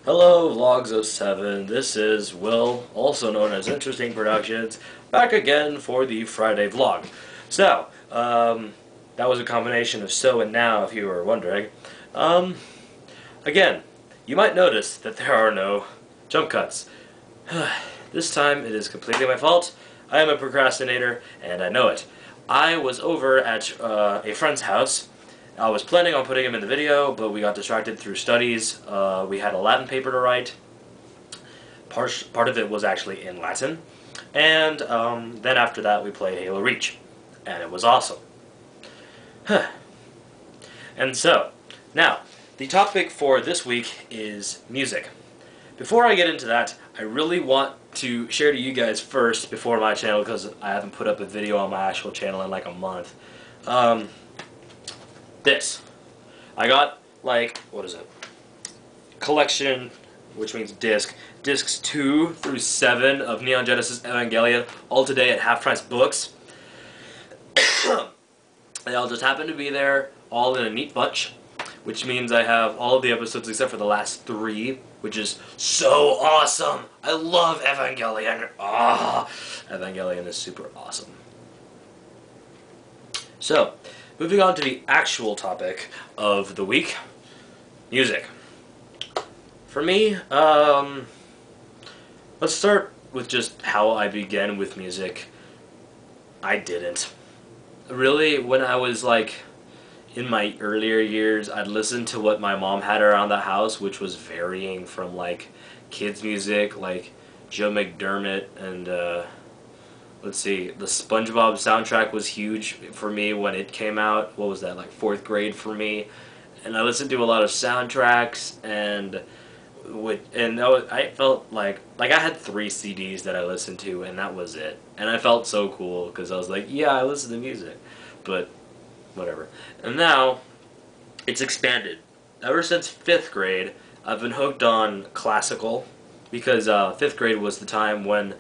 Hello, Vlogs07. This is Will, also known as Interesting Productions, back again for the Friday vlog. So, that was a combination of so and now, if you were wondering. Again, you might notice that there are no jump cuts. This time, it is completely my fault. I am a procrastinator, and I know it. I was over at a friend's house. I was planning on putting him in the video, but we got distracted through studies. We had a Latin paper to write. Part of it was actually in Latin. And then after that we played Halo Reach. And it was awesome. And so, now, the topic for this week is music. Before I get into that, I really want to share to you guys first, before my channel, because I haven't put up a video on my actual channel in like a month. This. I got, like, what is it? Collection, which means disc. Discs 2 through 7 of Neon Genesis Evangelion, all today at Half Price Books. They all just happen to be there, all in a neat bunch, which means I have all of the episodes except for the last 3, which is so awesome! I love Evangelion! Evangelion is super awesome. So, moving on to the actual topic of the week, music. For me, let's start with just how I began with music. I didn't. Really, when I was like in my earlier years, I'd listen to what my mom had around the house, which was varying from like kids music, like Joe McDermott and let's see, the SpongeBob soundtrack was huge for me when it came out. What was that, like 4th grade for me? And I listened to a lot of soundtracks, and I felt like I had 3 CDs that I listened to, and that was it. And I felt so cool because I was like, yeah, I listen to music, but whatever. And now it's expanded. Ever since 5th grade, I've been hooked on classical because 5th grade was the time when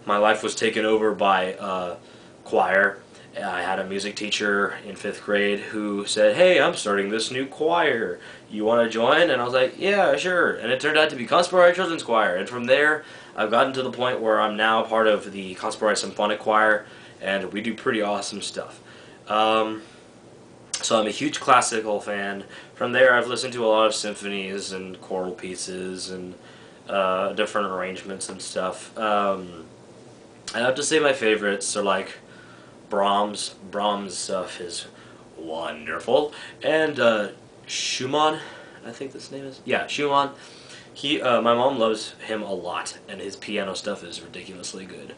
my life was taken over by choir. I had a music teacher in 5th grade who said, hey, I'm starting this new choir. You want to join? And I was like, yeah, sure. And it turned out to be Conspirari Children's Choir. And from there, I've gotten to the point where I'm now part of the Conspirari Symphonic Choir, and we do pretty awesome stuff. So I'm a huge classical fan. From there, I've listened to a lot of symphonies and choral pieces and different arrangements and stuff. I have to say my favorites are like Brahms. Brahms stuff is wonderful. And Schumann, I think this name is? Yeah, Schumann. My mom loves him a lot, and his piano stuff is ridiculously good.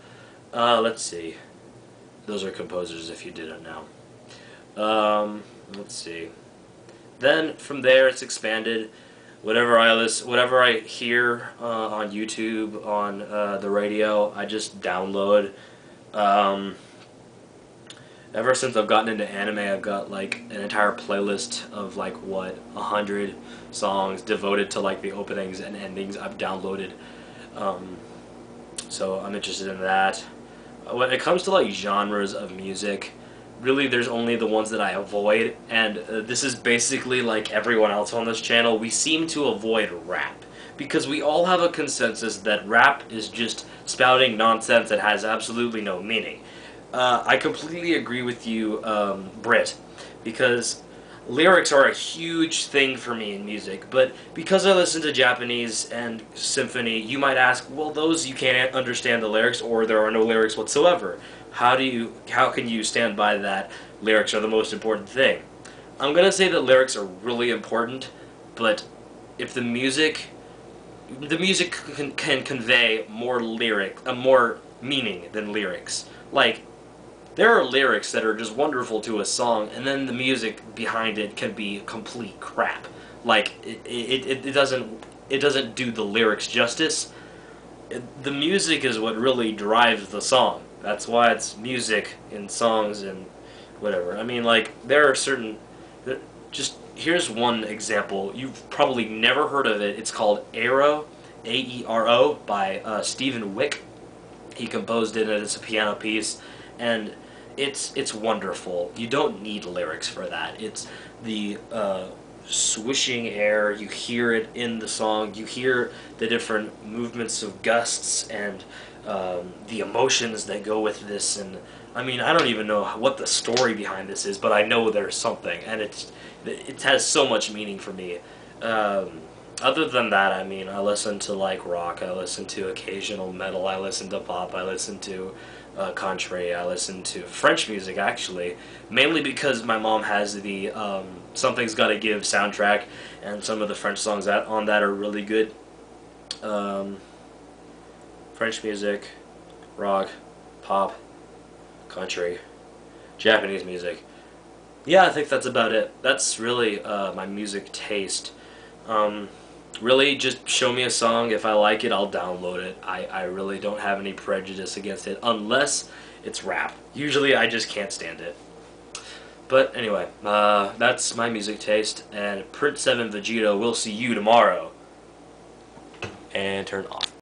Let's see. Those are composers if you didn't know. Let's see. Then from there it's expanded. Whatever I hear on YouTube, on the radio, I just download. Ever since I've gotten into anime, I've got like an entire playlist of like 100 songs devoted to like the openings and endings I've downloaded. So I'm interested in that. When it comes to like genres of music, really there's only the ones that I avoid, and this is basically like everyone else on this channel. We seem to avoid rap because we all have a consensus that rap is just spouting nonsense that has absolutely no meaning. I completely agree with you, Britt, because lyrics are a huge thing for me in music, but because I listen to Japanese and symphony, you might ask, well, those you can't understand the lyrics, or there are no lyrics whatsoever. How can you stand by that lyrics are the most important thing? I'm gonna say that lyrics are really important, but if the music can convey more more meaning than lyrics. Like, there are lyrics that are just wonderful to a song, and then the music behind it can be complete crap. Like, it doesn't do the lyrics justice. The music is what really drives the song. That's why it's music in songs and whatever. I mean, like, there are certain... Just, here's one example. You've probably never heard of it. It's called Aero, A-E-R-O, by Stephen Wick. He composed it, and it's a piano piece, and it's wonderful. You don't need lyrics for that. It's the swishing air. You hear it in the song. You hear the different movements of gusts and the emotions that go with this. And I mean, I don't even know what the story behind this is, but I know there's something, and it has so much meaning for me. Other than that, I mean, I listen to like rock, I listen to occasional metal, I listen to pop, I listen to country, I listen to French music actually, mainly because my mom has the Something's Gotta Give soundtrack, and some of the French songs on that are really good. French music, rock, pop, country, Japanese music. Yeah, I think that's about it. That's really my music taste. Really, just show me a song. If I like it, I'll download it. I really don't have any prejudice against it, unless it's rap. Usually, I just can't stand it. But anyway, that's my music taste, and Prince 7 Vegito will see you tomorrow. And turn off.